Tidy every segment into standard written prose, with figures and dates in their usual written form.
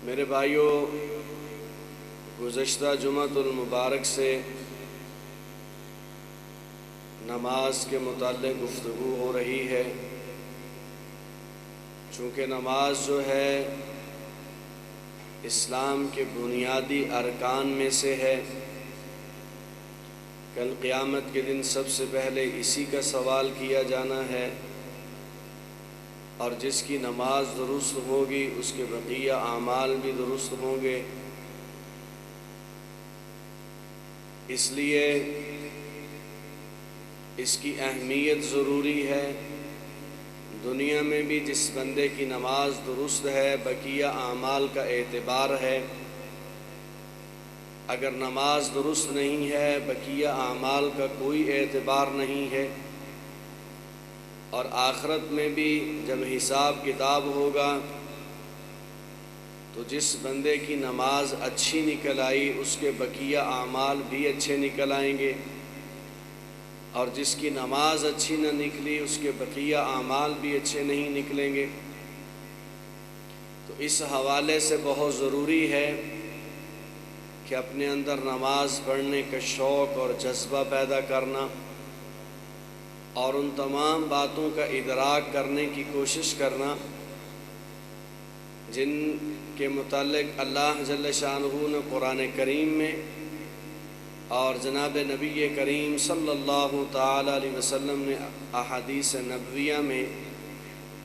میرے بھائیوں، گزشتہ جمعۃ المبارک سے نماز کے متعلق گفتگو ہو رہی ہے۔ چونکہ نماز جو ہے اسلام کے بنیادی ارکان میں سے ہے، کل قیامت کے دن سب سے پہلے اسی کا سوال کیا جانا ہے، اور جس کی نماز درست ہوگی اس کے بقیہ اعمال بھی درست ہوں گے۔ اس لیے اس کی اہمیت ضروری ہے۔ دنیا میں بھی جس بندے کی نماز درست ہے بقیہ اعمال کا اعتبار ہے، اگر نماز درست نہیں ہے بقیہ اعمال کا کوئی اعتبار نہیں ہے، اور آخرت میں بھی جب حساب کتاب ہوگا تو جس بندے کی نماز اچھی نکل آئی اس کے بقیہ اعمال بھی اچھے نکل آئیں گے، اور جس کی نماز اچھی نہ نکلی اس کے بقیہ اعمال بھی اچھے نہیں نکلیں گے۔ تو اس حوالے سے بہت ضروری ہے کہ اپنے اندر نماز پڑھنے کا شوق اور جذبہ پیدا کرنا، اور ان تمام باتوں کا ادراک کرنے کی کوشش کرنا جن کے متعلق اللہ جل شانہ نے قرآن کریم میں اور جناب نبی کریم صلی اللہ تعالی علیہ وسلم نے احادیث نبویہ میں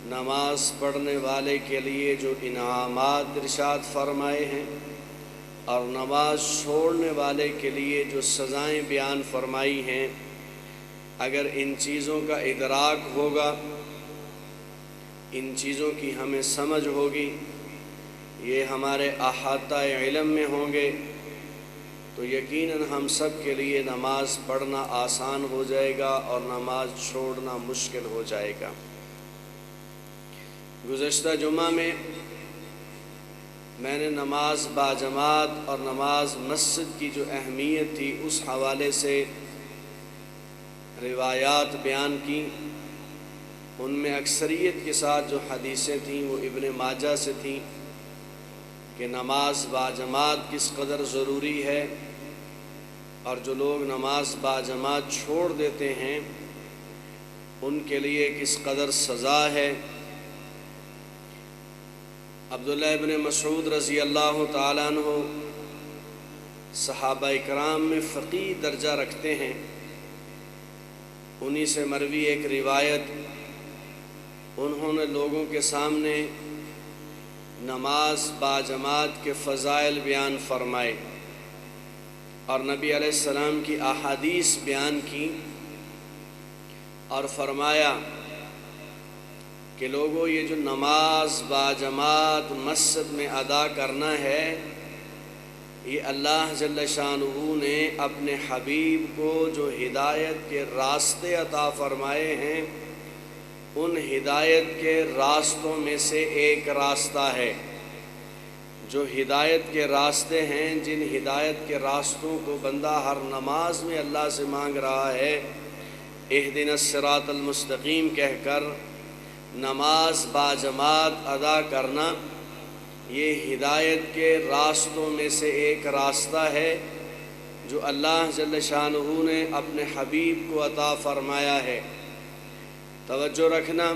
نماز پڑھنے والے کے لیے جو انعامات ارشاد فرمائے ہیں، اور نماز چھوڑنے والے کے لیے جو سزائیں بیان فرمائی ہیں، اگر ان چیزوں کا ادراک ہوگا، ان چیزوں کی ہمیں سمجھ ہوگی، یہ ہمارے احاطہ علم میں ہوں گے، تو یقیناً ہم سب کے لیے نماز پڑھنا آسان ہو جائے گا اور نماز چھوڑنا مشکل ہو جائے گا۔ گزشتہ جمعہ میں نے نماز باجماعت اور نماز مسجد کی جو اہمیت تھی اس حوالے سے روایات بیان کی۔ ان میں اکثریت کے ساتھ جو حدیثیں تھیں وہ ابن ماجہ سے تھیں کہ نماز باجماعت کس قدر ضروری ہے، اور جو لوگ نماز باجماعت چھوڑ دیتے ہیں ان کے لیے کس قدر سزا ہے۔ عبداللہ ابن مسعود رضی اللہ تعالیٰ عنہ صحابہ کرام میں فقیہ درجہ رکھتے ہیں، انہی سے مروی ایک روایت، انہوں نے لوگوں کے سامنے نماز باجماعت کے فضائل بیان فرمائے اور نبی علیہ السلام کی احادیث بیان کی، اور فرمایا کہ لوگوں یہ جو نماز باجماعت مسجد میں ادا کرنا ہے، یہ اللہ جل شانہ نے اپنے حبیب کو جو ہدایت کے راستے عطا فرمائے ہیں ان ہدایت کے راستوں میں سے ایک راستہ ہے۔ جو ہدایت کے راستے ہیں، جن ہدایت کے راستوں کو بندہ ہر نماز میں اللہ سے مانگ رہا ہے، اہدنا الصراط المستقیم کہہ کر نماز باجماعت ادا کرنا، یہ ہدایت کے راستوں میں سے ایک راستہ ہے جو اللہ جل شانہ نے اپنے حبیب کو عطا فرمایا ہے۔ توجہ رکھنا،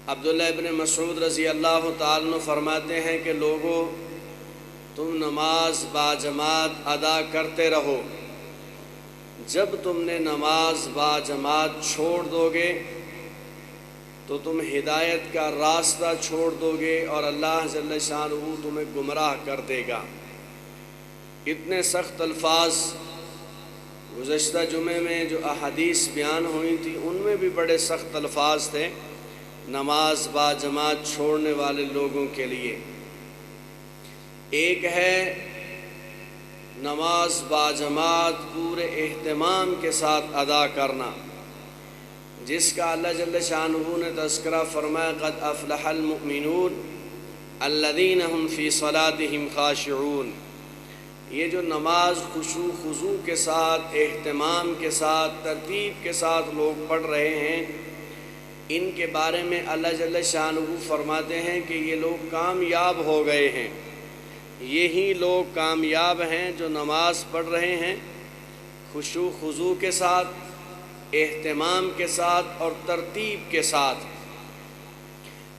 عبداللہ ابن مسعود رضی اللہ تعالیٰ عنہ فرماتے ہیں کہ لوگوں تم نماز باجماعت ادا کرتے رہو، جب تم نے نماز باجماعت چھوڑ دو گے تو تم ہدایت کا راستہ چھوڑ دو گے اور اللہ جل شانہ تمہیں گمراہ کر دے گا۔ اتنے سخت الفاظ گزشتہ جمعے میں جو احادیث بیان ہوئی تھی ان میں بھی بڑے سخت الفاظ تھے نماز باجماعت چھوڑنے والے لوگوں کے لیے۔ ایک ہے نماز باجماعت پورے اہتمام کے ساتھ ادا کرنا، جس کا اللہ جل شانہ نے تذکرہ فرمایا قد افلح المؤمنون الذین هم فی صلاتهم خاشعون۔ یہ جو نماز خشوع خضوع کے ساتھ، اہتمام کے ساتھ، ترتیب کے ساتھ لوگ پڑھ رہے ہیں، ان کے بارے میں اللہ جل شانہ فرماتے ہیں کہ یہ لوگ کامیاب ہو گئے ہیں، یہی لوگ کامیاب ہیں جو نماز پڑھ رہے ہیں خشوع خضوع کے ساتھ، اہتمام کے ساتھ اور ترتیب کے ساتھ۔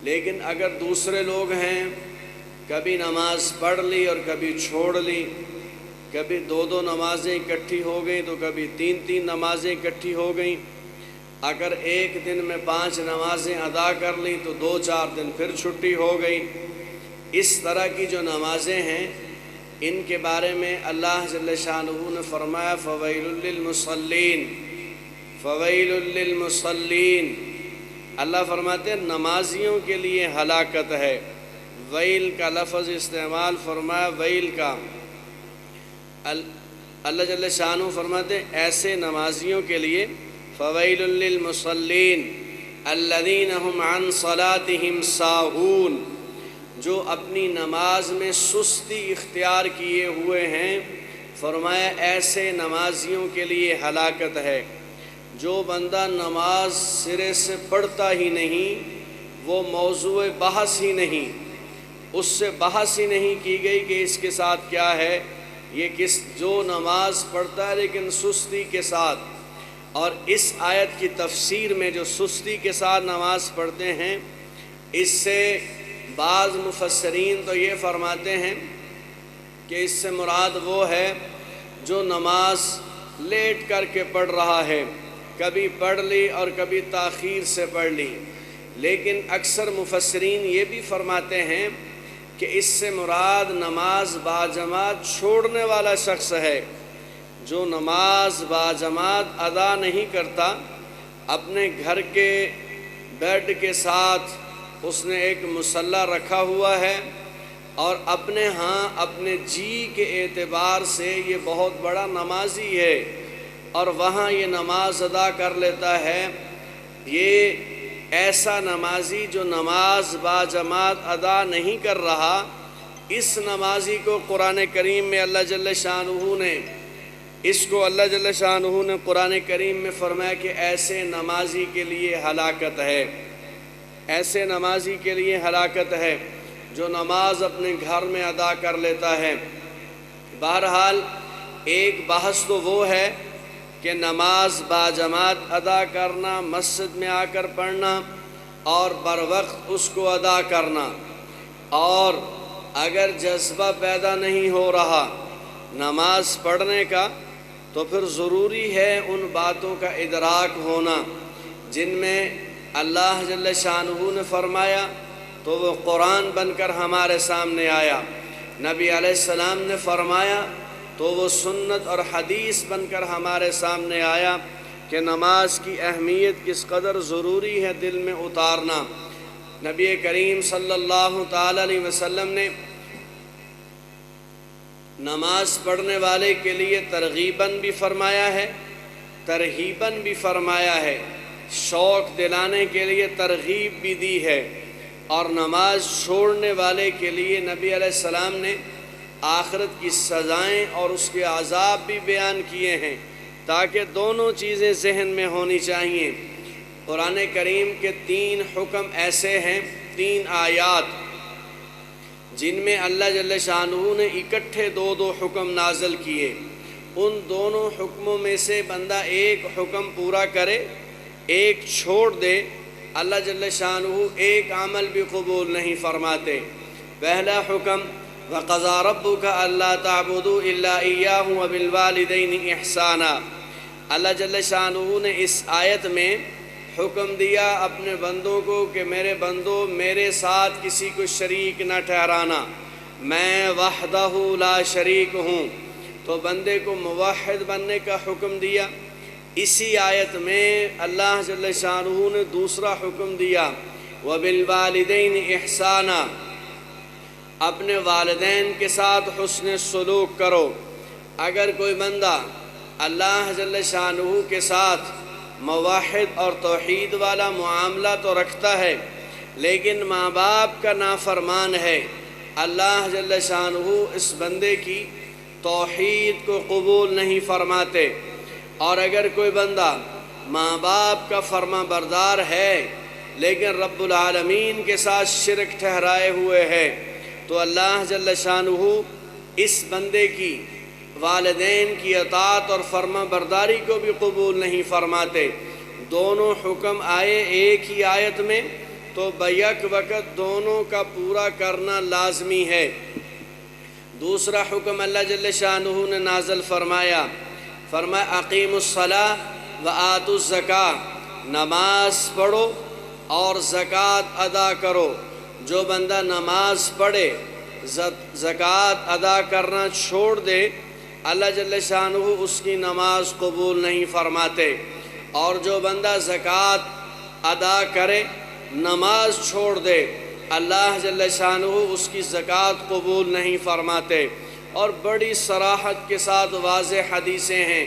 لیکن اگر دوسرے لوگ ہیں، کبھی نماز پڑھ لی اور کبھی چھوڑ لی، کبھی دو نمازیں اکٹھی ہو گئیں تو کبھی تین نمازیں اکٹھی ہو گئیں، اگر ایک دن میں 5 نمازیں ادا کر لی تو 2-4 دن پھر چھٹی ہو گئی، اس طرح کی جو نمازیں ہیں ان کے بارے میں اللہ جل شانہ نے فرمایا فویل للمصلین، فویل للمصلین۔ اللہ فرماتے ہیں نمازیوں کے لیے ہلاکت ہے۔ ویل کا لفظ استعمال فرمایا، ویل کا، اللہ جل شانہ فرماتے ہیں ایسے نمازیوں کے لیے فویل للمصلین الذین هم عن صلاتهم ساہون، جو اپنی نماز میں سستی اختیار کیے ہوئے ہیں، فرمایا ایسے نمازیوں کے لیے ہلاکت ہے۔ جو بندہ نماز سرے سے پڑھتا ہی نہیں، وہ موضوع بحث ہی نہیں، اس سے بحث ہی نہیں کی گئی کہ اس کے ساتھ کیا ہے، یہ جو نماز پڑھتا ہے لیکن سستی کے ساتھ، اور اس آیت کی تفسیر میں جو سستی کے ساتھ نماز پڑھتے ہیں، اس سے بعض مفسرین تو یہ فرماتے ہیں کہ اس سے مراد وہ ہے جو نماز لیٹ کر کے پڑھ رہا ہے، کبھی پڑھ لی اور کبھی تاخیر سے پڑھ لی۔ لیکن اکثر مفسرین یہ بھی فرماتے ہیں کہ اس سے مراد نماز باجماعت چھوڑنے والا شخص ہے، جو نماز باجماعت ادا نہیں کرتا، اپنے گھر کے بیڈ کے ساتھ اس نے ایک مصلی رکھا ہوا ہے اور اپنے جی کے اعتبار سے یہ بہت بڑا نمازی ہے اور وہاں یہ نماز ادا کر لیتا ہے، یہ ایسا نمازی جو نماز باجماعت ادا نہیں کر رہا، اس نمازی کو قرآن کریم میں اللہ جل شانہ نے قرآن کریم میں فرمایا کہ ایسے نمازی کے لیے ہلاکت ہے، ایسے نمازی کے لیے ہلاکت ہے جو نماز اپنے گھر میں ادا کر لیتا ہے۔ بہرحال ایک بحث تو وہ ہے کہ نماز باجماعت ادا کرنا، مسجد میں آ کر پڑھنا اور بر وقت اس کو ادا کرنا، اور اگر جذبہ پیدا نہیں ہو رہا نماز پڑھنے کا تو پھر ضروری ہے ان باتوں کا ادراک ہونا جن میں اللہ جل شانہ نے فرمایا تو وہ قرآن بن کر ہمارے سامنے آیا، نبی علیہ السلام نے فرمایا تو وہ سنت اور حدیث بن کر ہمارے سامنے آیا کہ نماز کی اہمیت کس قدر ضروری ہے دل میں اتارنا۔ نبی کریم صلی اللہ تعالی علیہ وسلم نے نماز پڑھنے والے کے لیے ترغیباً بھی فرمایا ہے، ترہیباً بھی فرمایا ہے، شوق دلانے کے لیے ترغیب بھی دی ہے، اور نماز چھوڑنے والے کے لیے نبی علیہ السلام نے آخرت کی سزائیں اور اس کے عذاب بھی بیان کیے ہیں، تاکہ دونوں چیزیں ذہن میں ہونی چاہیے۔ قرآن کریم کے 3 حکم ایسے ہیں، 3 آیات جن میں اللہ جل شانہ نے اکٹھے 2 حکم نازل کیے، ان دونوں حکموں میں سے بندہ ایک حکم پورا کرے، ایک چھوڑ دے، اللہ جل شانہ ایک عمل بھی قبول نہیں فرماتے۔ پہلا حکم وَقَضَىٰ رَبُّكَ أَلَّا تَعْبُدُوا إِلَّا إِيَّاهُ وَبِالْوَالِدَيْنِ إِحْسَانًا۔ اللہ جل شانہ نے اس آیت میں حکم دیا اپنے بندوں کو کہ میرے بندو میرے ساتھ کسی کو شریک نہ ٹھہرانا، میں وحدہ لا شریک ہوں، تو بندے کو موحد بننے کا حکم دیا۔ اسی آیت میں اللہ جل شانہ نے دوسرا حکم دیا وَبِالْوَالِدَيْنِ إِحْسَانًا، اپنے والدین کے ساتھ حسن سلوک کرو۔ اگر کوئی بندہ اللہ جل شانہ کے ساتھ موحد اور توحید والا معاملہ تو رکھتا ہے لیکن ماں باپ کا نافرمان ہے، اللہ جل شانہ اس بندے کی توحید کو قبول نہیں فرماتے۔ اور اگر کوئی بندہ ماں باپ کا فرما بردار ہے لیکن رب العالمین کے ساتھ شرک ٹھہرائے ہوئے ہے، تو اللہ جل شانہ اس بندے کی والدین کی اطاعت اور فرما برداری کو بھی قبول نہیں فرماتے۔ دونوں حکم آئے ایک ہی آیت میں تو بیک وقت دونوں کا پورا کرنا لازمی ہے۔ دوسرا حکم اللہ جل شانہ نے نازل فرمایا اقیموا الصلاۃ وآتوا الزکاۃ، نماز پڑھو اور زکوٰۃ ادا کرو۔ جو بندہ نماز پڑھے زکوٰۃ ادا کرنا چھوڑ دے، اللہ جل شانہ اس کی نماز قبول نہیں فرماتے، اور جو بندہ زکوٰۃ ادا کرے نماز چھوڑ دے، اللہ جل شانہ اس کی زکوٰۃ قبول نہیں فرماتے۔ اور بڑی صراحت کے ساتھ واضح حدیثیں ہیں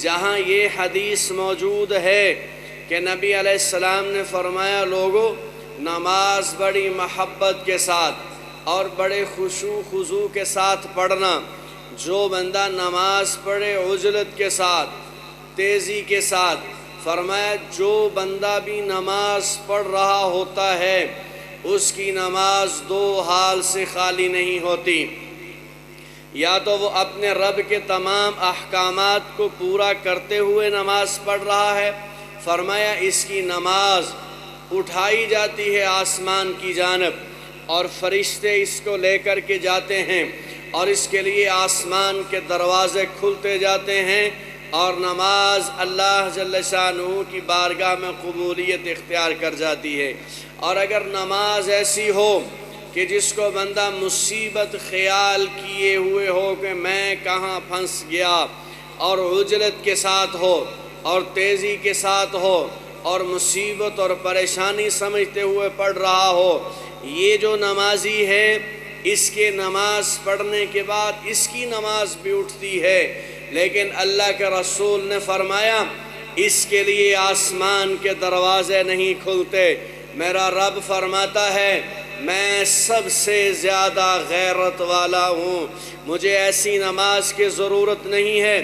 جہاں یہ حدیث موجود ہے کہ نبی علیہ السلام نے فرمایا، لوگوں نماز بڑی محبت کے ساتھ اور بڑے خشوع خضوع کے ساتھ پڑھنا۔ جو بندہ نماز پڑھے عجلت کے ساتھ، تیزی کے ساتھ، فرمایا جو بندہ بھی نماز پڑھ رہا ہوتا ہے اس کی نماز دو حال سے خالی نہیں ہوتی، یا تو وہ اپنے رب کے تمام احکامات کو پورا کرتے ہوئے نماز پڑھ رہا ہے، فرمایا اس کی نماز اٹھائی جاتی ہے آسمان کی جانب اور فرشتے اس کو لے کر کے جاتے ہیں اور اس کے لیے آسمان کے دروازے کھلتے جاتے ہیں اور نماز اللہ جل شانہ کی بارگاہ میں قبولیت اختیار کر جاتی ہے۔ اور اگر نماز ایسی ہو کہ جس کو بندہ مصیبت خیال کیے ہوئے ہو کہ میں کہاں پھنس گیا، اور عجلت کے ساتھ ہو اور تیزی کے ساتھ ہو اور مصیبت اور پریشانی سمجھتے ہوئے پڑھ رہا ہو، یہ جو نمازی ہے اس کے نماز پڑھنے کے بعد اس کی نماز بھی اٹھتی ہے، لیکن اللہ کے رسول نے فرمایا اس کے لیے آسمان کے دروازے نہیں کھلتے۔ میرا رب فرماتا ہے میں سب سے زیادہ غیرت والا ہوں، مجھے ایسی نماز کی ضرورت نہیں ہے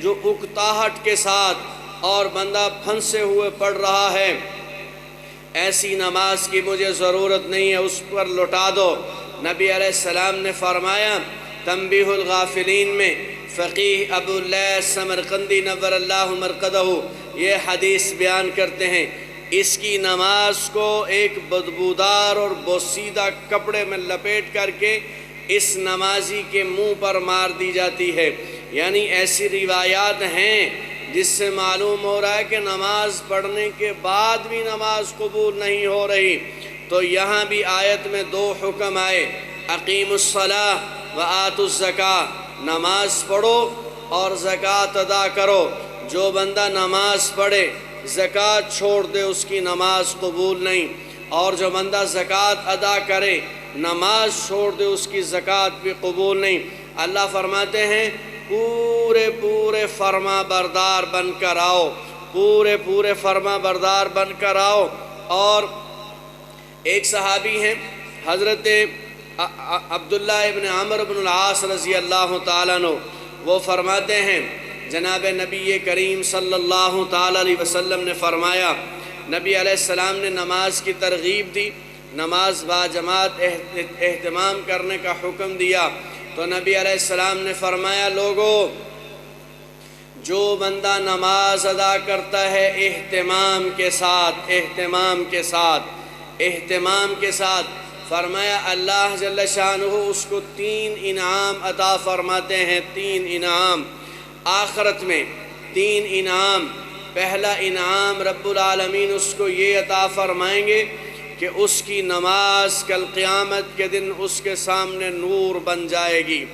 جو اکتاہٹ کے ساتھ اور بندہ پھنسے ہوئے پڑھ رہا ہے، ایسی نماز کی مجھے ضرورت نہیں ہے، اس پر لٹا دو۔ نبی علیہ السلام نے فرمایا تنبیہ الغافلین میں فقیہ ابو اللیث سمرقندی نور اللہ مرقدہ یہ حدیث بیان کرتے ہیں، اس کی نماز کو ایک بدبودار اور بوسیدہ کپڑے میں لپیٹ کر کے اس نمازی کے منہ پر مار دی جاتی ہے۔ یعنی ایسی روایات ہیں جس سے معلوم ہو رہا ہے کہ نماز پڑھنے کے بعد بھی نماز قبول نہیں ہو رہی۔ تو یہاں بھی آیت میں دو حکم آئے، اقیموا الصلاۃ وآتوا الزکاۃ، نماز پڑھو اور زکوٰۃ ادا کرو۔ جو بندہ نماز پڑھے زکوٰۃ چھوڑ دے اس کی نماز قبول نہیں، اور جو بندہ زکوٰۃ ادا کرے نماز چھوڑ دے اس کی زکوٰۃ بھی قبول نہیں۔ اللہ فرماتے ہیں پورے فرما بردار بن کر آؤ، پورے فرما بردار بن کر آؤ۔ اور ایک صحابی ہیں حضرت عبداللہ ابن عمرو بن العاص رضی اللہ تعالیٰ عنہ، وہ فرماتے ہیں جناب نبی کریم صلی اللہ تعالیٰ علیہ وسلم نے فرمایا، نبی علیہ السلام نے نماز کی ترغیب دی، نماز باجماعت اہتمام کرنے کا حکم دیا، تو نبی علیہ السلام نے فرمایا لوگوں جو بندہ نماز ادا کرتا ہے اہتمام کے ساتھ فرمایا اللہ جل شانہ اس کو 3 انعام عطا فرماتے ہیں، 3 انعام آخرت میں، 3 انعام۔ پہلا انعام رب العالمین اس کو یہ عطا فرمائیں گے کہ اس کی نماز کل قیامت کے دن اس کے سامنے نور بن جائے گی،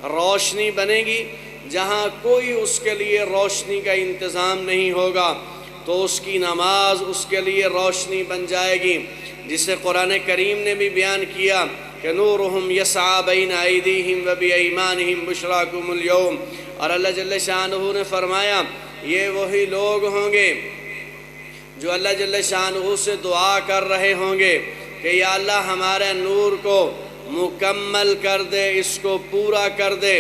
روشنی بنے گی، جہاں کوئی اس کے لیے روشنی کا انتظام نہیں ہوگا تو اس کی نماز اس کے لیے روشنی بن جائے گی، جسے قرآن کریم نے بھی بیان کیا کہ نورہم یسعی بین ایدیہم و بایمانہم بشراکم اليوم۔ اور اللہ جل شانہ نے فرمایا یہ وہی لوگ ہوں گے جو اللہ جل شانہ سے دعا کر رہے ہوں گے کہ یا اللہ ہمارے نور کو مکمل کر دے، اس کو پورا کر دے۔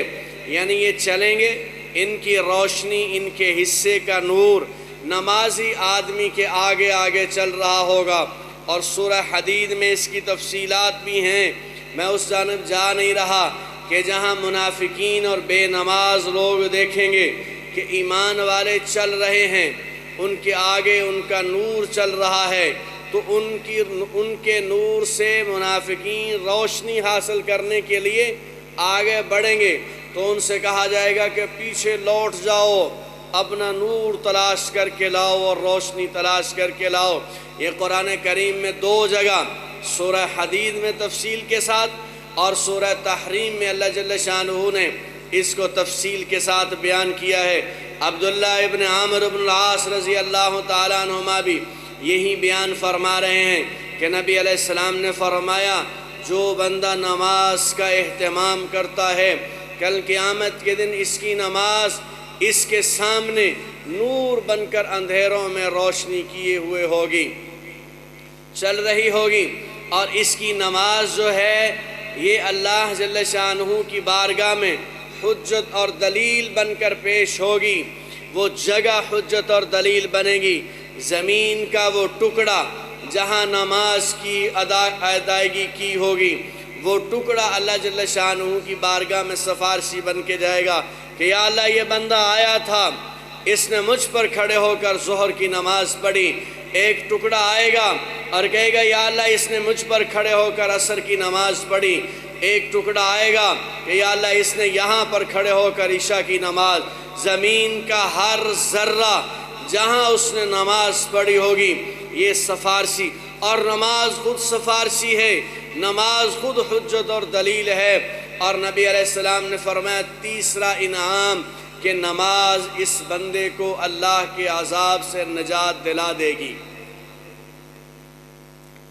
یعنی یہ چلیں گے، ان کی روشنی، ان کے حصے کا نور نمازی آدمی کے آگے آگے چل رہا ہوگا، اور سورہ حدید میں اس کی تفصیلات بھی ہیں۔ میں اس جانب جا نہیں رہا کہ جہاں منافقین اور بے نماز لوگ دیکھیں گے کہ ایمان والے چل رہے ہیں، ان کے آگے ان کا نور چل رہا ہے، تو ان کے نور سے منافقین روشنی حاصل کرنے کے لیے آگے بڑھیں گے، تو ان سے کہا جائے گا کہ پیچھے لوٹ جاؤ، اپنا نور تلاش کر کے لاؤ اور روشنی تلاش کر کے لاؤ۔ یہ قرآن کریم میں 2 جگہ سورہ حدید میں تفصیل کے ساتھ اور سورہ تحریم میں اللہ جل شانہ نے اس کو تفصیل کے ساتھ بیان کیا ہے۔ عبداللہ ابن عامر بن العاص رضی اللہ تعالیٰ عنہما بھی یہی بیان فرما رہے ہیں کہ نبی علیہ السلام نے فرمایا، جو بندہ نماز کا اہتمام کرتا ہے، کل قیامت کے دن اس کی نماز اس کے سامنے نور بن کر اندھیروں میں روشنی کیے ہوئے ہوگی، چل رہی ہوگی، اور اس کی نماز جو ہے یہ اللہ جل شانہ کی بارگاہ میں حجت اور دلیل بن کر پیش ہوگی۔ وہ جگہ حجت اور دلیل بنے گی، زمین کا وہ ٹکڑا جہاں نماز کی ادائیگی کی ہوگی، وہ ٹکڑا اللہ جل شانہ کی بارگاہ میں سفارشی بن کے جائے گا کہ یا اللہ یہ بندہ آیا تھا، اس نے مجھ پر کھڑے ہو کر ظہر کی نماز پڑھی۔ ایک ٹکڑا آئے گا اور کہے گا یا اللہ اس نے مجھ پر کھڑے ہو کر عصر کی نماز پڑھی۔ ایک ٹکڑا آئے گا کہ یا اللہ اس نے یہاں پر کھڑے ہو کر عشاء کی نماز۔ زمین کا ہر ذرہ جہاں اس نے نماز پڑھی ہوگی یہ سفارشی، اور نماز خود سفارشی ہے، نماز خود حجت اور دلیل ہے۔ اور نبی علیہ السلام نے فرمایا تیسرا انعام کہ نماز اس بندے کو اللہ کے عذاب سے نجات دلا دے گی۔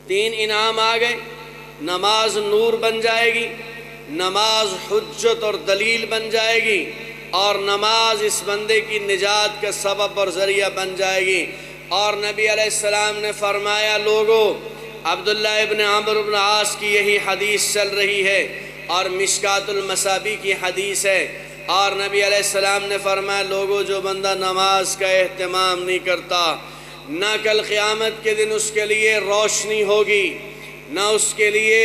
3 انعام آ گئے، نماز نور بن جائے گی، نماز حجت اور دلیل بن جائے گی، اور نماز اس بندے کی نجات کا سبب اور ذریعہ بن جائے گی۔ اور نبی علیہ السلام نے فرمایا لوگو، عبداللہ ابن عمرو بن عاص کی یہی حدیث چل رہی ہے اور مشکات المصابیح کی حدیث ہے، اور نبی علیہ السلام نے فرمایا لوگو جو بندہ نماز کا اہتمام نہیں کرتا، نہ کل قیامت کے دن اس کے لیے روشنی ہوگی، نہ اس کے لیے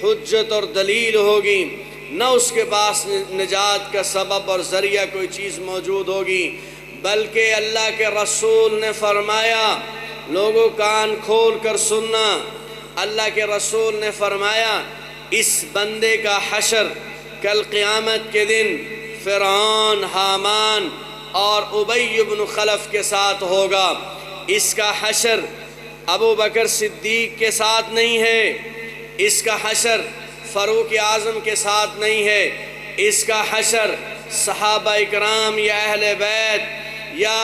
حجت اور دلیل ہوگی، نہ اس کے پاس نجات کا سبب اور ذریعہ کوئی چیز موجود ہوگی، بلکہ اللہ کے رسول نے فرمایا، لوگوں کان کھول کر سننا، اللہ کے رسول نے فرمایا اس بندے کا حشر کل قیامت کے دن فرعون، حامان اور ابی بن خلف کے ساتھ ہوگا۔ اس کا حشر ابو بکر صدیق کے ساتھ نہیں ہے، اس کا حشر فاروق اعظم کے ساتھ نہیں ہے، اس کا حشر صحابہ اکرام یا اہل بیت، یا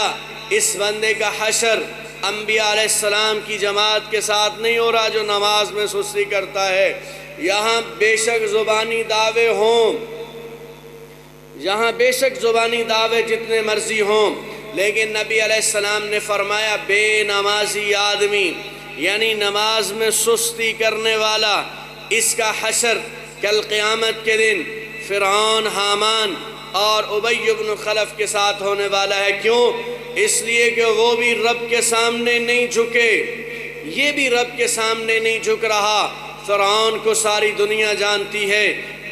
اس بندے کا حشر انبیاء علیہ السلام کی جماعت کے ساتھ نہیں ہو رہا جو نماز میں سستی کرتا ہے۔ یہاں بے شک زبانی دعوے ہوں، یہاں بے شک زبانی دعوے جتنے مرضی ہوں، لیکن نبی علیہ السلام نے فرمایا بے نمازی آدمی یعنی نماز میں سستی کرنے والا، اس کا حشر کل قیامت کے دن فرعون، حامان اور ابی بن خلف کے ساتھ ہونے والا ہے۔ کیوں؟ اس لیے کہ وہ بھی رب کے سامنے نہیں جھکے، یہ بھی رب کے سامنے نہیں جھک رہا۔ فرعون کو ساری دنیا جانتی ہے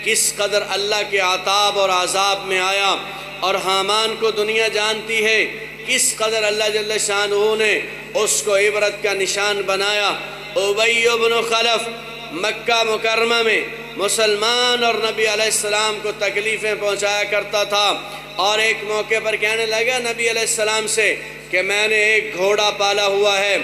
کس قدر اللہ کے عذاب اور عذاب میں آیا، اور حامان کو دنیا جانتی ہے کس قدر اللہ جل شانہ نے اس کو عبرت کا نشان بنایا۔ ابی بن خلف مکہ مکرمہ میں مسلمان اور نبی علیہ السلام کو تکلیفیں پہنچایا کرتا تھا، اور ایک موقع پر کہنے لگا نبی علیہ السلام سے کہ میں نے ایک گھوڑا پالا ہوا ہے،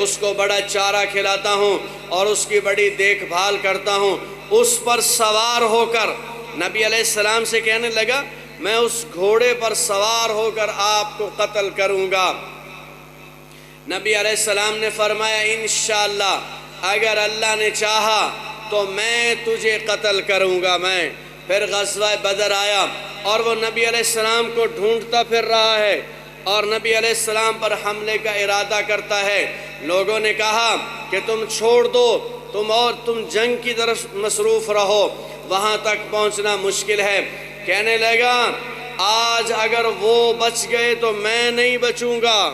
اس کو بڑا چارہ کھلاتا ہوں اور اس کی بڑی دیکھ بھال کرتا ہوں۔ اس پر سوار ہو کر نبی علیہ السلام سے کہنے لگا میں اس گھوڑے پر سوار ہو کر آپ کو قتل کروں گا۔ نبی علیہ السلام نے فرمایا انشاءاللہ اگر اللہ نے چاہا تو میں تجھے قتل کروں گا میں۔ پھر غزوہ بدر آیا اور وہ نبی علیہ السلام کو ڈھونڈتا پھر رہا ہے اور نبی علیہ السلام پر حملے کا ارادہ کرتا ہے۔ لوگوں نے کہا کہ تم چھوڑ دو، تم جنگ کی طرف مصروف رہو، وہاں تک پہنچنا مشکل ہے۔ کہنے لگا آج اگر وہ بچ گئے تو میں نہیں بچوں گا،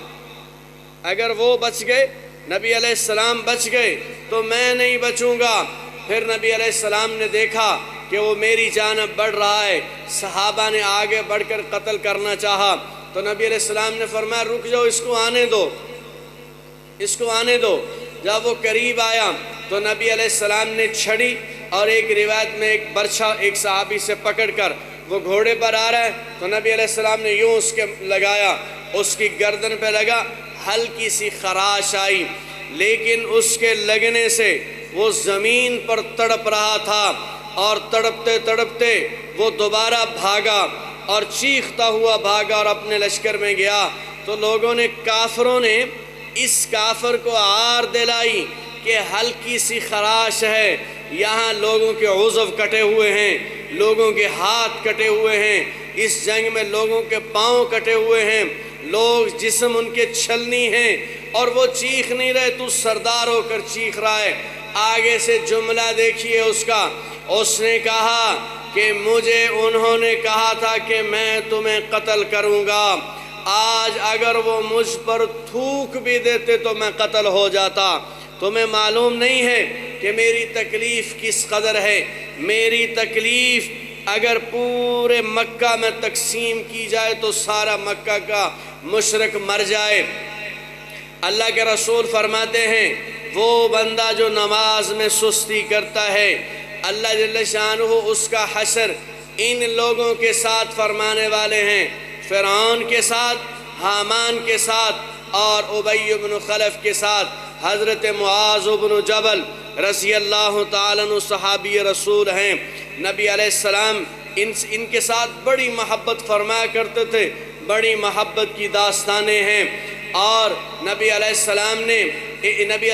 اگر وہ بچ گئے نبی علیہ السلام بچ گئے تو میں نہیں بچوں گا۔ پھر نبی علیہ السلام نے دیکھا کہ وہ میری جانب بڑھ رہا ہے، صحابہ نے آگے بڑھ کر قتل کرنا چاہا تو نبی علیہ السلام نے فرمایا رک جاؤ، اس کو آنے دو، اس کو آنے دو۔ جب وہ قریب آیا تو نبی علیہ السلام نے چھڑی اور ایک روایت میں ایک برچھا ایک صحابی سے پکڑ کر، وہ گھوڑے پر آ رہا ہے تو نبی علیہ السلام نے یوں اس کے لگایا، اس کی گردن پہ لگا، ہلکی سی خراش آئی، لیکن اس کے لگنے سے وہ زمین پر تڑپ رہا تھا، اور تڑپتے تڑپتے وہ دوبارہ بھاگا اور چیختا ہوا بھاگا اور اپنے لشکر میں گیا۔ تو لوگوں نے، کافروں نے اس کافر کو آر دلائی کہ ہلکی سی خراش ہے، یہاں لوگوں کے عضو کٹے ہوئے ہیں، لوگوں کے ہاتھ کٹے ہوئے ہیں، اس جنگ میں لوگوں کے پاؤں کٹے ہوئے ہیں، لوگ جسم ان کے چھلنی ہیں، اور وہ چیخ نہیں رہے، تو سردار ہو کر چیخ رہا ہے۔ آگے سے جملہ دیکھیے اس کا، اس نے کہا کہ مجھے انہوں نے کہا تھا کہ میں تمہیں قتل کروں گا، آج اگر وہ مجھ پر تھوک بھی دیتے تو میں قتل ہو جاتا۔ تمہیں معلوم نہیں ہے کہ میری تکلیف کس قدر ہے، میری تکلیف اگر پورے مکہ میں تقسیم کی جائے تو سارا مکہ کا مشرک مر جائے۔ اللہ کے رسول فرماتے ہیں وہ بندہ جو نماز میں سستی کرتا ہے، اللہ جل شانہ اس کا حشر ان لوگوں کے ساتھ فرمانے والے ہیں، فرعون کے ساتھ، حامان کے ساتھ اور ابی بن خلف کے ساتھ۔ حضرت معاذ بن جبل رضی اللہ تعالیٰ عنہ صحابی رسول ہیں، نبی علیہ السلام ان کے ساتھ بڑی محبت فرمایا کرتے تھے، بڑی محبت کی داستانیں ہیں، اور نبی علیہ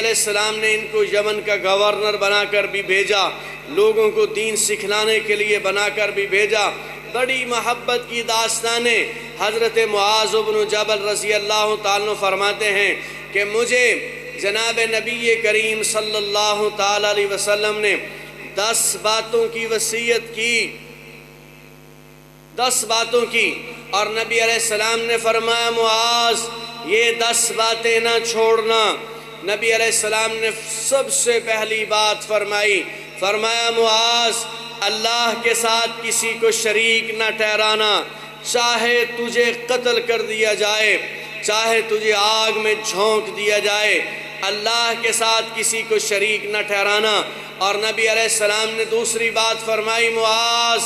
السلام نے ان کو یمن کا گورنر بنا کر بھی بھیجا، لوگوں کو دین سکھلانے کے لیے بنا کر بھی بھیجا۔ بڑی محبت کی داستانیں۔ حضرت معاذ بن جبل رضی اللہ تعالیٰ عنہ فرماتے ہیں کہ مجھے جناب نبی کریم صلی اللہ تعالیٰ علیہ وسلم نے 10 باتوں کی وصیت کی، 10 باتوں کی، اور نبی علیہ السلام نے فرمایا معاذ یہ 10 باتیں نہ چھوڑنا۔ نبی علیہ السلام نے سب سے پہلی بات فرمایا معاذ اللہ کے ساتھ کسی کو شریک نہ ٹھہرانا، چاہے تجھے قتل کر دیا جائے، چاہے تجھے آگ میں جھونک دیا جائے، اللہ کے ساتھ کسی کو شریک نہ ٹھہرانا۔ اور نبی علیہ السلام نے دوسری بات فرمائی معاذ،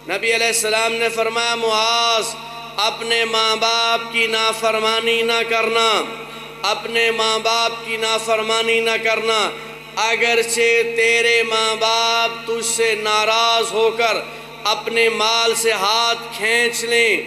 نبی علیہ السلام نے فرمایا معاذ اپنے ماں باپ کی نافرمانی نہ کرنا، اپنے ماں باپ کی نافرمانی نہ کرنا، اگرچہ تیرے ماں باپ تجھ سے ناراض ہو کر اپنے مال سے ہاتھ کھینچ لیں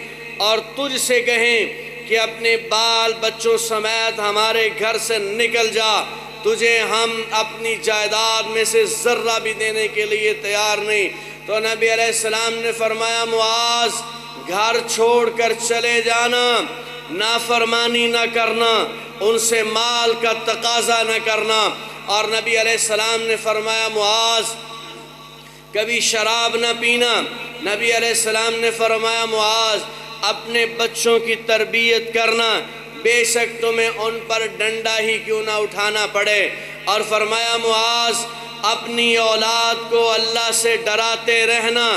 اور تجھ سے کہیں کہ اپنے بال بچوں سمیت ہمارے گھر سے نکل جا، تجھے ہم اپنی جائیداد میں سے ذرہ بھی دینے کے لیے تیار نہیں، تو نبی علیہ السلام نے فرمایا معاذ گھر چھوڑ کر چلے جانا، نافرمانی نہ کرنا، ان سے مال کا تقاضا نہ کرنا۔ اور نبی علیہ السلام نے فرمایا معاذ کبھی شراب نہ پینا۔ نبی علیہ السلام نے فرمایا معاذ اپنے بچوں کی تربیت کرنا، بے شک تمہیں ان پر ڈنڈا ہی کیوں نہ اٹھانا پڑے۔ اور فرمایا معاذ اپنی اولاد کو اللہ سے ڈراتے رہنا،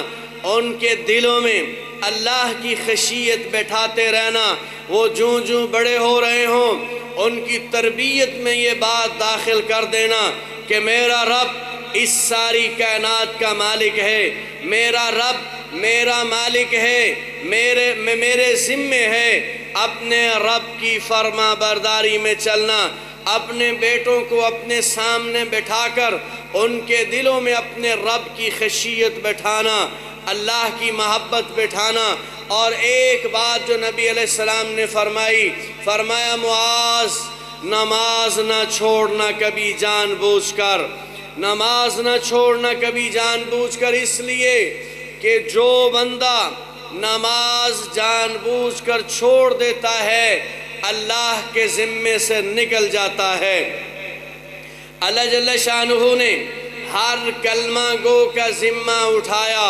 ان کے دلوں میں اللہ کی خشیت بٹھاتے رہنا، وہ جوں جوں بڑے ہو رہے ہوں ان کی تربیت میں یہ بات داخل کر دینا کہ میرا رب اس ساری کائنات کا مالک ہے، میرا رب میرا مالک ہے، میرے ذمے ہے اپنے رب کی فرما برداری میں چلنا، اپنے بیٹوں کو اپنے سامنے بٹھا کر ان کے دلوں میں اپنے رب کی خشیت بٹھانا، اللہ کی محبت بٹھانا۔ اور ایک بات جو نبی علیہ السلام نے فرمایا معاذ نماز نہ چھوڑنا کبھی جان بوجھ کر، نماز نہ چھوڑنا کبھی جان بوجھ کر، اس لیے کہ جو بندہ نماز جان بوجھ کر چھوڑ دیتا ہے اللہ کے ذمے سے نکل جاتا ہے۔ اللہ جل شانہ نے ہر کلمہ گو کا ذمہ اٹھایا،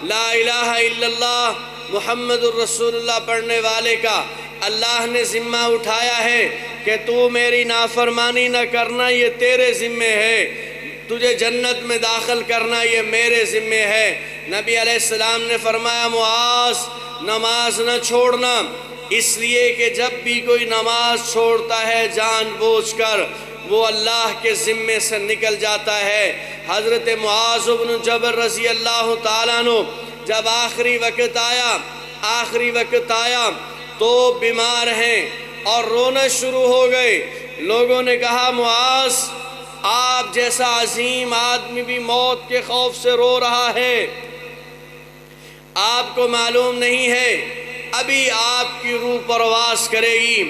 لا الہ الا اللہ محمد الرسول اللہ پڑھنے والے کا اللہ نے ذمہ اٹھایا ہے کہ تو میری نافرمانی نہ کرنا یہ تیرے ذمے ہے، تجھے جنت میں داخل کرنا یہ میرے ذمے ہے۔ نبی علیہ السلام نے فرمایا معاذ نماز نہ چھوڑنا، اس لیے کہ جب بھی کوئی نماز چھوڑتا ہے جان بوجھ کر وہ اللہ کے ذمے سے نکل جاتا ہے۔ حضرت معاذ بن جبل رضی اللہ تعالیٰ عنہ جب آخری وقت آیا تو بیمار ہیں اور رونا شروع ہو گئے۔ لوگوں نے کہا معاذ آپ جیسا عظیم آدمی بھی موت کے خوف سے رو رہا ہے، آپ کو معلوم نہیں ہے ابھی آپ کی روح پرواز کرے گی،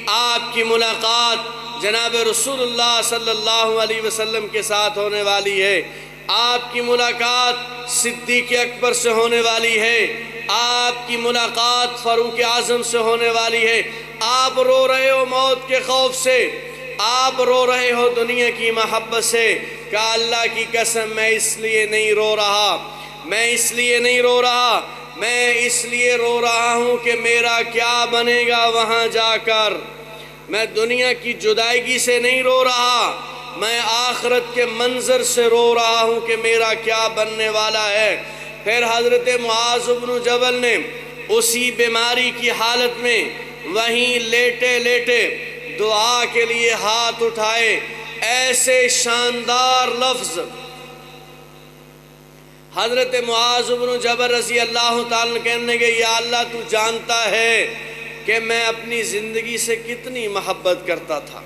آپ کی ملاقات جناب رسول اللہ صلی اللہ علیہ وسلم کے ساتھ ہونے والی ہے، آپ کی ملاقات صدیق اکبر سے ہونے والی ہے، آپ کی ملاقات فاروق اعظم سے ہونے والی ہے۔ آپ رو رہے ہو موت کے خوف سے، آپ رو رہے ہو دنیا کی محبت سے۔ کہا اللہ کی قسم میں اس لیے نہیں رو رہا، میں اس لیے نہیں رو رہا، میں اس لیے رو رہا ہوں کہ میرا کیا بنے گا وہاں جا کر۔ میں دنیا کی جدائیگی سے نہیں رو رہا، میں آخرت کے منظر سے رو رہا ہوں کہ میرا کیا بننے والا ہے۔ پھر حضرت معاذ بن جبل نے اسی بیماری کی حالت میں وہیں لیٹے لیٹے دعا کے لیے ہاتھ اٹھائے، ایسے شاندار لفظ حضرت معاذ بن جبل رضی اللہ تعالیٰ کہنے گے یا اللہ تو جانتا ہے کہ میں اپنی زندگی سے کتنی محبت کرتا تھا،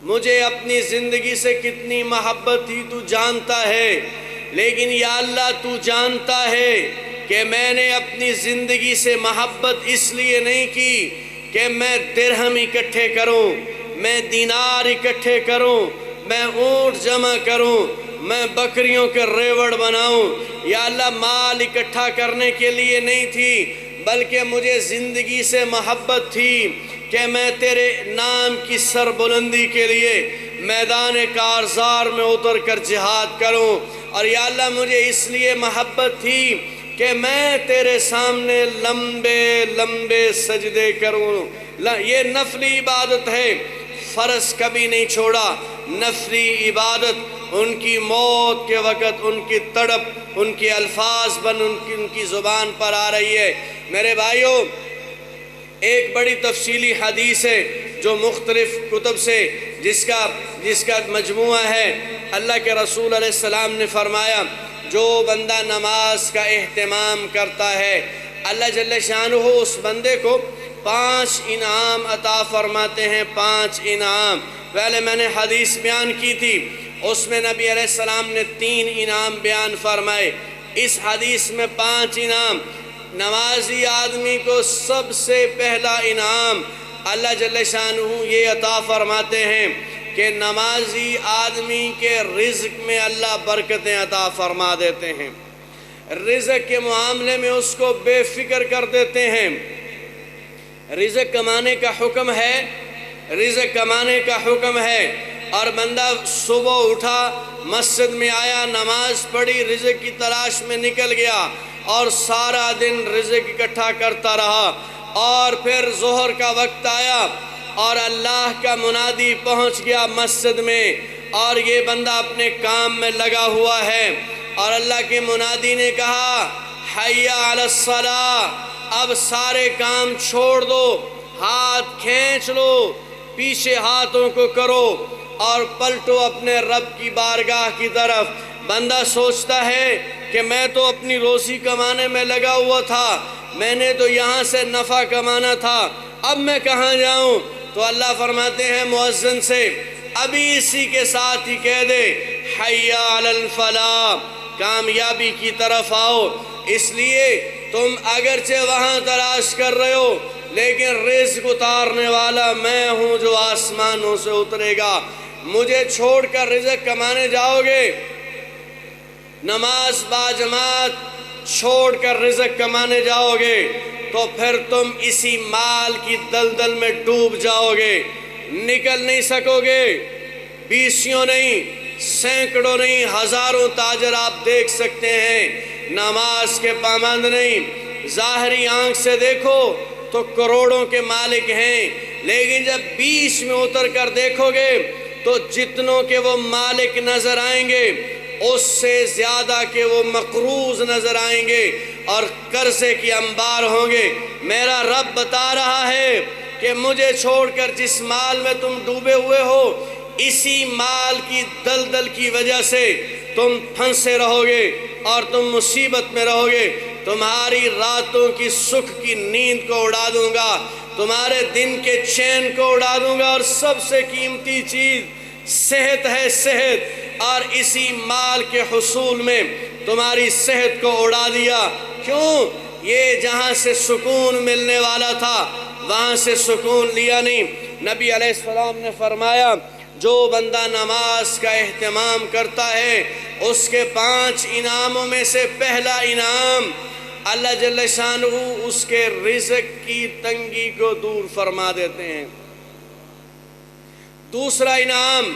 مجھے اپنی زندگی سے کتنی محبت تھی تو جانتا ہے، لیکن یا اللہ تو جانتا ہے کہ میں نے اپنی زندگی سے محبت اس لیے نہیں کی کہ میں درہم اکٹھے کروں، میں دینار اکٹھے کروں، میں اونٹ جمع کروں، میں بکریوں کے ریوڑ بناؤں۔ یا اللہ مال اکٹھا کرنے کے لیے نہیں تھی، بلکہ مجھے زندگی سے محبت تھی کہ میں تیرے نام کی سربلندی کے لیے میدان کارزار میں اتر کر جہاد کروں، اور یا اللہ مجھے اس لیے محبت تھی کہ میں تیرے سامنے لمبے لمبے سجدے کروں۔ یہ نفلی عبادت ہے، فرض کبھی نہیں چھوڑا، نفلی عبادت ان کی موت کے وقت ان کی تڑپ ان کے الفاظ بن ان کی زبان پر آ رہی ہے۔ میرے بھائیوں ایک بڑی تفصیلی حدیث ہے جو مختلف کتب سے جس کا مجموعہ ہے۔ اللہ کے رسول علیہ السلام نے فرمایا جو بندہ نماز کا اہتمام کرتا ہے اللہ جل شانہ اس بندے کو 5 انعام عطا فرماتے ہیں۔ 5 انعام پہلے میں نے حدیث بیان کی تھی، اس میں نبی علیہ السلام نے 3 انعام بیان فرمائے، اس حدیث میں 5 انعام۔ نمازی آدمی کو سب سے پہلا انعام اللہ جل شانہ یہ عطا فرماتے ہیں کہ نمازی آدمی کے رزق میں اللہ برکتیں عطا فرما دیتے ہیں، رزق کے معاملے میں اس کو بے فکر کر دیتے ہیں۔ رزق کمانے کا حکم ہے، رزق کمانے کا حکم ہے، اور بندہ صبح اٹھا مسجد میں آیا نماز پڑھی رزق کی تلاش میں نکل گیا اور سارا دن رزق اکٹھا کرتا رہا، اور پھر ظہر کا وقت آیا اور اللہ کا منادی پہنچ گیا مسجد میں اور یہ بندہ اپنے کام میں لگا ہوا ہے، اور اللہ کے منادی نے کہا حی علی الصلاۃ، اب سارے کام چھوڑ دو، ہاتھ کھینچ لو، پیچھے ہاتھوں کو کرو اور پلٹو اپنے رب کی بارگاہ کی طرف۔ بندہ سوچتا ہے کہ میں تو اپنی روزی کمانے میں لگا ہوا تھا، میں نے تو یہاں سے نفع کمانا تھا، اب میں کہاں جاؤں؟ تو اللہ فرماتے ہیں مؤذن سے ابھی اسی کے ساتھ ہی کہہ دے حی علی الفلاح، کامیابی کی طرف آؤ۔ اس لیے تم اگرچہ وہاں تلاش کر رہے ہو لیکن رزق اتارنے والا میں ہوں جو آسمانوں سے اترے گا، مجھے چھوڑ کر رزق کمانے جاؤ گے، نماز باجماعت چھوڑ کر رزق کمانے جاؤ گے تو پھر تم اسی مال کی دلدل میں ڈوب جاؤ گے، نکل نہیں سکو گے۔ 20 نہیں، سینکڑوں نہیں، ہزاروں تاجر آپ دیکھ سکتے ہیں نماز کے پابند نہیں، ظاہری آنکھ سے دیکھو تو کروڑوں کے مالک ہیں، لیکن جب بیچ میں اتر کر دیکھو گے تو جتنوں کے وہ مالک نظر آئیں گے اس سے زیادہ کہ وہ مقروض نظر آئیں گے اور قرضے کی انبار ہوں گے۔ میرا رب بتا رہا ہے کہ مجھے چھوڑ کر جس مال میں تم ڈوبے ہوئے ہو، اسی مال کی دلدل کی وجہ سے تم پھنسے رہو گے اور تم مصیبت میں رہو گے۔ تمہاری راتوں کی سکھ کی نیند کو اڑا دوں گا، تمہارے دن کے چین کو اڑا دوں گا، اور سب سے قیمتی چیز صحت ہے، صحت، اور اسی مال کے حصول میں تمہاری صحت کو اڑا دیا۔ کیوں؟ یہ جہاں سے سکون ملنے والا تھا وہاں سے سکون لیا نہیں۔ نبی علیہ السلام نے فرمایا جو بندہ نماز کا اہتمام کرتا ہے اس کے 5 انعاموں میں سے پہلا انعام اللہ جل شانہ اس کے رزق کی تنگی کو دور فرما دیتے ہیں۔ دوسرا انعام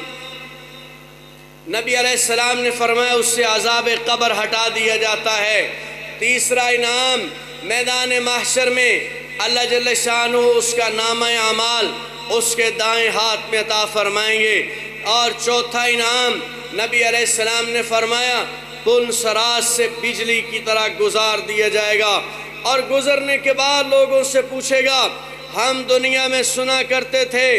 نبی علیہ السلام نے فرمایا اس سے عذاب قبر ہٹا دیا جاتا ہے۔ تیسرا انعام میدان محشر میں اللہ جل شانہ اس کا نامہ اعمال اس کے دائیں ہاتھ میں عطا فرمائیں گے۔ اور چوتھا انعام نبی علیہ السلام نے فرمایا پل صراط سے بجلی کی طرح گزار دیا جائے گا، اور گزرنے کے بعد لوگوں سے پوچھے گا ہم دنیا میں سنا کرتے تھے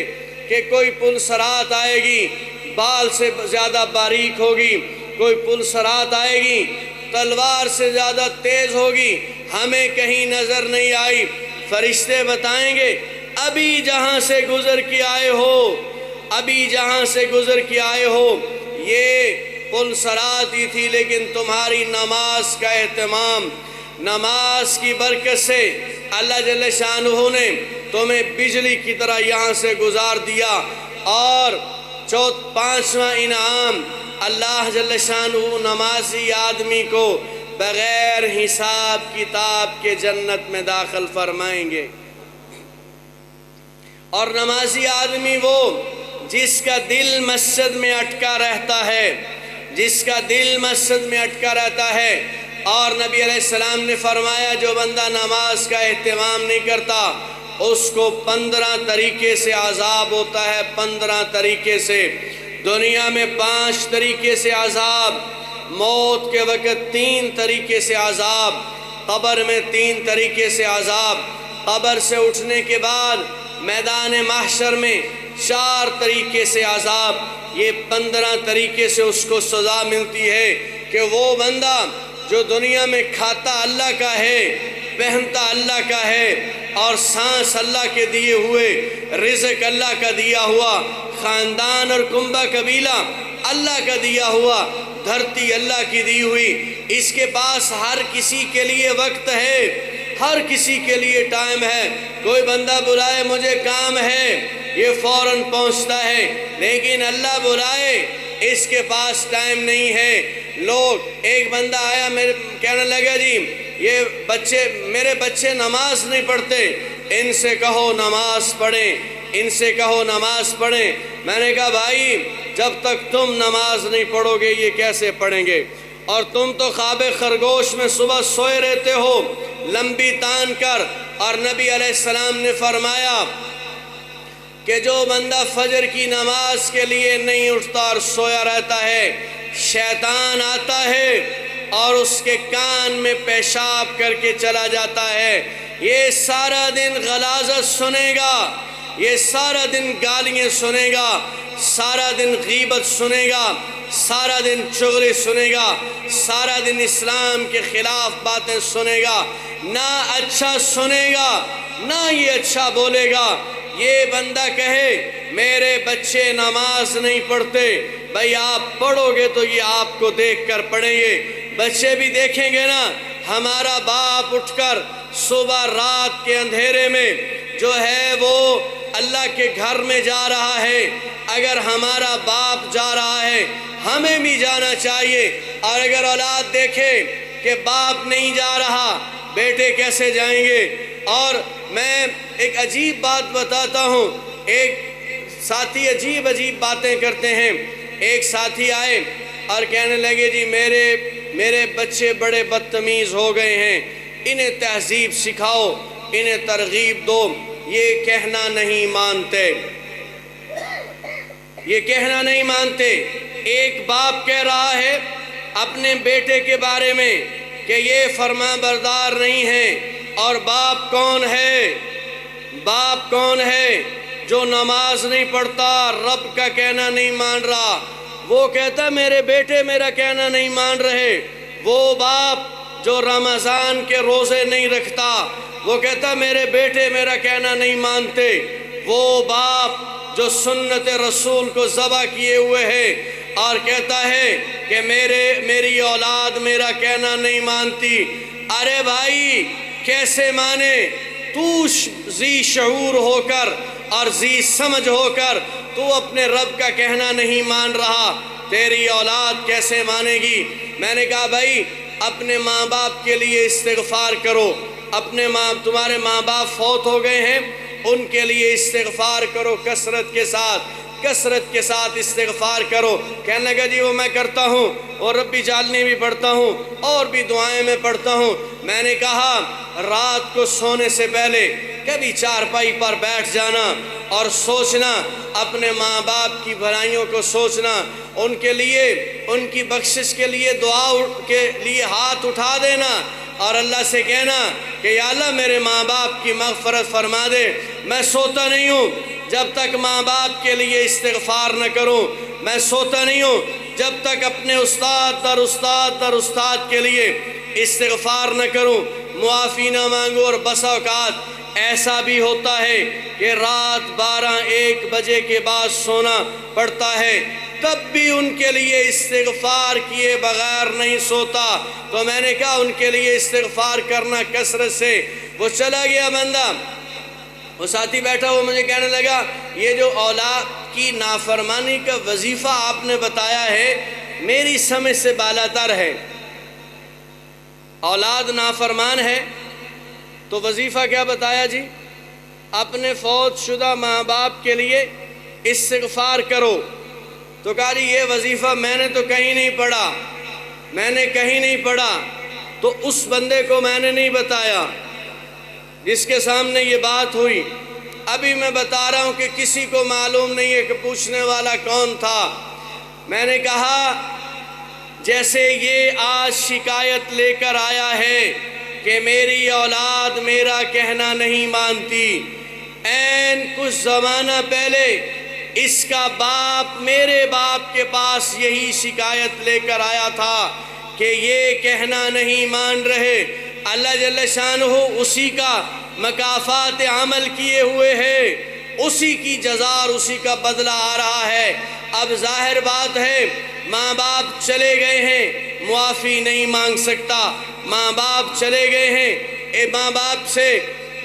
کہ کوئی پل صراط آئے گی بال سے زیادہ باریک ہوگی، کوئی پل صراط آئے گی تلوار سے زیادہ تیز ہوگی، ہمیں کہیں نظر نہیں آئی۔ فرشتے بتائیں گے ابھی جہاں سے گزر کے آئے ہو، ابھی جہاں سے گزر کے آئے ہو یہ پل صراط ہی تھی، لیکن تمہاری نماز کا اہتمام، نماز کی برکت سے اللہ جل شانہ نے تمہیں بجلی کی طرح یہاں سے گزار دیا۔ اور 5واں انعام اللہ جل شانہ نمازی آدمی کو بغیر حساب کتاب کے جنت میں داخل فرمائیں گے۔ اور نمازی آدمی وہ جس کا دل مسجد میں اٹکا رہتا ہے، جس کا دل مسجد میں اٹکا رہتا ہے۔ اور نبی علیہ السلام نے فرمایا جو بندہ نماز کا اہتمام نہیں کرتا اس کو 15 طریقے سے عذاب ہوتا ہے، 15 طریقے سے۔ دنیا میں 5 طریقے سے عذاب، موت کے وقت 3 طریقے سے عذاب، قبر میں 3 طریقے سے عذاب، قبر سے اٹھنے کے بعد میدان محشر میں 4 طریقے سے عذاب۔ یہ 15 طریقے سے اس کو سزا ملتی ہے کہ وہ بندہ جو دنیا میں کھاتا اللہ کا ہے، پہنتا اللہ کا ہے، اور سانس اللہ کے دیے ہوئے، رزق اللہ کا دیا ہوا، خاندان اور کنبہ قبیلہ اللہ کا دیا ہوا، دھرتی اللہ کی دی ہوئی، اس کے پاس ہر کسی کے لیے وقت ہے، ہر کسی کے لیے ٹائم ہے۔ کوئی بندہ بلائے مجھے کام ہے یہ فوراً پہنچتا ہے، لیکن اللہ بلائے اس کے پاس ٹائم نہیں ہے۔ لوگ ایک بندہ آیا میرے کہنے لگا جی یہ میرے بچے نماز نہیں پڑھتے، ان سے کہو نماز پڑھیں، ان سے کہو نماز پڑھیں۔ میں نے کہا بھائی جب تک تم نماز نہیں پڑھو گے یہ کیسے پڑھیں گے؟ اور تم تو خواب خرگوش میں صبح سوئے رہتے ہو لمبی تان کر۔ اور نبی علیہ السلام نے فرمایا کہ جو بندہ فجر کی نماز کے لیے نہیں اٹھتا اور سویا رہتا ہے، شیطان آتا ہے اور اس کے کان میں پیشاب کر کے چلا جاتا ہے۔ یہ سارا دن غلاظت سنے گا، یہ سارا دن گالیاں سنے گا، سارا دن غیبت سنے گا، سارا دن چغلی سنے گا، سارا دن اسلام کے خلاف باتیں سنے گا، نہ اچھا سنے گا نہ یہ اچھا بولے گا۔ یہ بندہ کہے میرے بچے نماز نہیں پڑھتے، بھائی آپ پڑھو گے تو یہ آپ کو دیکھ کر پڑھیں گے، بچے بھی دیکھیں گے نا۔ ہمارا باپ اٹھ کر صبح رات کے اندھیرے میں جو ہے وہ اللہ کے گھر میں جا رہا ہے، اگر ہمارا باپ جا رہا ہے ہمیں بھی جانا چاہیے۔ اور اگر اولاد دیکھے کہ باپ نہیں جا رہا بیٹے کیسے جائیں گے؟ اور میں ایک عجیب بات بتاتا ہوں، ایک ساتھی عجیب باتیں کرتے ہیں۔ ایک ساتھی آئے اور کہنے لگے جی میرے بچے بڑے بدتمیز ہو گئے ہیں، انہیں تہذیب سکھاؤ، انہیں ترغیب دو۔ یہ کہنا نہیں مانتے، یہ کہنا نہیں مانتے۔ ایک باپ کہہ رہا ہے اپنے بیٹے کے بارے میں کہ یہ فرما بردار نہیں ہے، اور باپ کون ہے؟ باپ کون ہے؟ جو نماز نہیں پڑھتا، رب کا کہنا نہیں مان رہا، وہ کہتا میرے بیٹے میرا کہنا نہیں مان رہے۔ وہ باپ جو رمضان کے روزے نہیں رکھتا، وہ کہتا میرے بیٹے میرا کہنا نہیں مانتے۔ وہ باپ جو سنت رسول کو ذبح کیے ہوئے ہے اور کہتا ہے کہ میری اولاد میرا کہنا نہیں مانتی۔ ارے بھائی کیسے مانے؟ تو ذی شعور ہو کر اور ذی سمجھ ہو کر تو اپنے رب کا کہنا نہیں مان رہا، تیری اولاد کیسے مانے گی؟ میں نے کہا بھائی اپنے ماں باپ کے لیے استغفار کرو، تمہارے ماں باپ فوت ہو گئے ہیں، ان کے لیے استغفار کرو، کثرت کے ساتھ استغفار کرو۔ کہنے لگا جی وہ میں کرتا ہوں، اور ربی جعلنی بھی پڑھتا ہوں، اور بھی دعائیں میں پڑھتا ہوں۔ میں نے کہا رات کو سونے سے پہلے کبھی چارپائی پر بیٹھ جانا اور سوچنا، اپنے ماں باپ کی بھلائیوں کو سوچنا، ان کے لیے، ان کی بخشش کے لیے، دعا کے لیے ہاتھ اٹھا دینا اور اللہ سے کہنا کہ یا اللہ میرے ماں باپ کی مغفرت فرما دے۔ میں سوتا نہیں ہوں جب تک ماں باپ کے لیے استغفار نہ کروں، میں سوتا نہیں ہوں جب تک اپنے استاد کے لیے استغفار نہ کروں، معافی نہ مانگوں۔ اور بسا اوقات ایسا بھی ہوتا ہے کہ رات 12-1 بجے کے بعد سونا پڑتا ہے، تب بھی ان کے لیے استغفار کیے بغیر نہیں سوتا۔ تو میں نے کہا ان کے لیے استغفار کرنا کثرت سے۔ وہ چلا گیا بندہ، وہ ساتھی بیٹھا وہ مجھے کہنے لگا یہ جو اولاد کی نافرمانی کا وظیفہ آپ نے بتایا ہے میری سمجھ سے بالاتر ہے۔ اولاد نافرمان ہے تو وظیفہ کیا بتایا جی؟ اپنے فوت شدہ ماں باپ کے لیے استغفار کرو۔ تو کہا جی یہ وظیفہ میں نے تو کہیں نہیں پڑھا، میں نے کہیں نہیں پڑھا۔ تو اس بندے کو میں نے نہیں بتایا جس کے سامنے یہ بات ہوئی۔ ابھی میں بتا رہا ہوں کہ کسی کو معلوم نہیں ہے کہ پوچھنے والا کون تھا۔ میں نے کہا جیسے یہ آج شکایت لے کر آیا ہے کہ میری اولاد میرا کہنا نہیں مانتی، عین کچھ زمانہ پہلے اس کا باپ میرے باپ کے پاس یہی شکایت لے کر آیا تھا کہ یہ کہنا نہیں مان رہے۔ اللہ جل شانہ اسی کا مکافات عمل کیے ہوئے ہے، اسی کی جزا اور اسی کا بدلہ آ رہا ہے۔ اب ظاہر بات ہے ماں باپ چلے گئے ہیں، معافی نہیں مانگ سکتا، ماں باپ چلے گئے ہیں،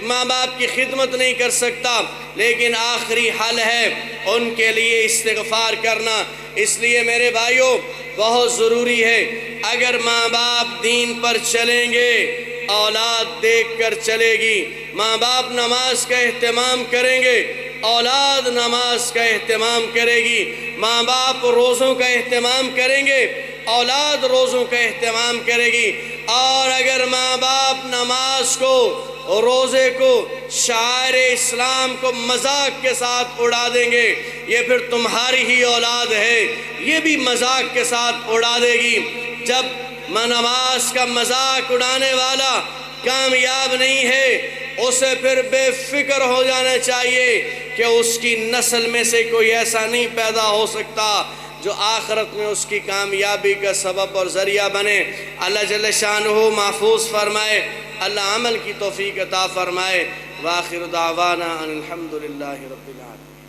ماں باپ کی خدمت نہیں کر سکتا، لیکن آخری حل ہے ان کے لیے استغفار کرنا۔ اس لیے میرے بھائیوں بہت ضروری ہے، اگر ماں باپ دین پر چلیں گے اولاد دیکھ کر چلے گی۔ ماں باپ نماز کا اہتمام کریں گے، اولاد نماز کا اہتمام کرے گی۔ ماں باپ روزوں کا اہتمام کریں گے، اولاد روزوں کا اہتمام کرے گی۔ اور اگر ماں باپ نماز کو، روزے کو، شعائر اسلام کو مذاق کے ساتھ اڑا دیں گے، یہ پھر تمہاری ہی اولاد ہے، یہ بھی مذاق کے ساتھ اڑا دے گی۔ جب نماز کا مذاق اڑانے والا کامیاب نہیں ہے، اسے پھر بے فکر ہو جانا چاہیے کہ اس کی نسل میں سے کوئی ایسا نہیں پیدا ہو سکتا جو آخرت میں اس کی کامیابی کا سبب اور ذریعہ بنے۔ اللہ جل شانہ محفوظ فرمائے، اللہ عمل کی توفیق عطا فرمائے۔ وآخر دعوانا ان الحمدللہ رب العالمین۔